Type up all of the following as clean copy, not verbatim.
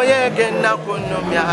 moye genda kunomya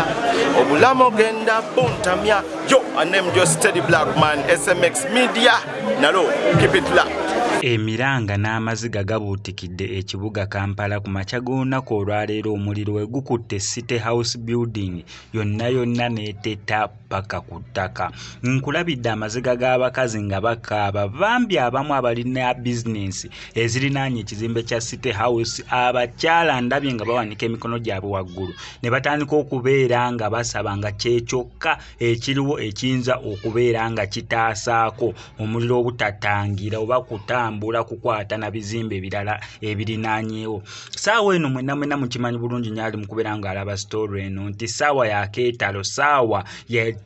obulamo genda puntamya. Yo, I name just Steady Black Man, SMX Media. Nalo, keep it locked. Emiranga n'Amaaziga gabuutikidde ekibuga Kampala ku makya g'olunaku olwaleero. Omuliro we gukutte City House Building yonna n'eteta paka ku ttaka. Nkulabidde amaziga g'abakazi nga bakaaba. Bambi abamu abalina bizinensi ezirinaanye ekizimbe kya City House, abakyala ndabye nga bawanika emikono gyabwe waggulu ne batandika okubeera nga basaba nga kyekyokka ekiriwo ekiyinza okubeera nga kitaasaako omuliro obutatangira oba kutambula kukwata na bizimbe ebirala ebirinaanyeewo. Saawa eno mwenna mukimanyi bulungi nyaali mukubeera nga alaba story eno nti saawa ya Kitalo, saawa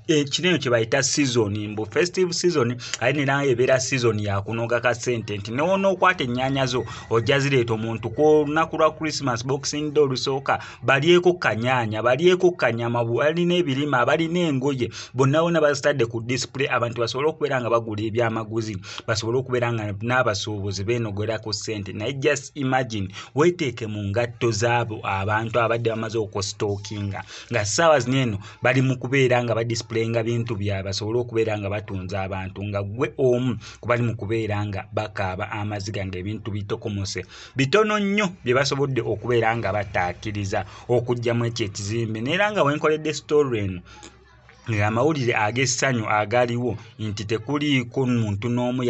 ekino kye bayita season, mbu festive season ali nera ebeera season ya kunoga ka sente nti newono okwata ennyanya zo ojja zireeta omuntu ku lunaku lwa Christmas Boxing Day olusooka balyeko kanyanya, balyeko kanyama, balina ebirime, abalina engoye, bonna bazitadde ku display abantu basobole okubeera nga bagula ebyamaguzi, basobole okubeera nga n'abasuubuzi beenogera ku ssente. Naye just imagine weeteeke mu ngatto z'abo abantu abadde bamaze okustookinga nga ssaawa zino eno bali mu kubeera nga badisplayinga bintu byabwe basobole okubeera nga batunza abantu, nga gwe omu kubali mu kubeera nga bakaaba amaziga ng'ebintu bitokomose bitono nnyo bye basobodde okubeera nga bataakiriza okugyamu ekyo ekizimbe. Neera nga wenkoledde story eno amawulire ag'essanyu agaliwo nti tekuliiko muntu n'omu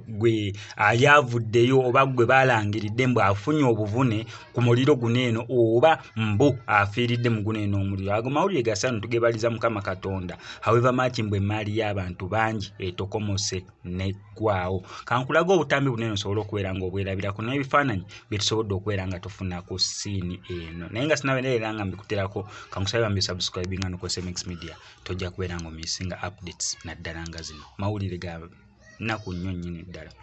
gwe ayavuddeyo oba gwe balangiridde mbu afunye obuvune ku muliro guno eno oba mbu afiiridde mu guno eno omuliro. Ago mawulire gasanu tugebaliza Mukama Katonda. However much mbwe emaali y'abantu bangi etokomose neggwaawo. Kankulaga obutambi bunene osobola okubeera nga obwerabirako n'ebifaananyi bye tusobodde okubeera nga tufuna ku siini eno. Naye nga sinabeera nga mbikuterako kankusaba mbi subscribinga no ku SMX Media tojja kubeera nga omisinga updates naddala nga zino mawulire ga nnaku nnyo nnyini ddala.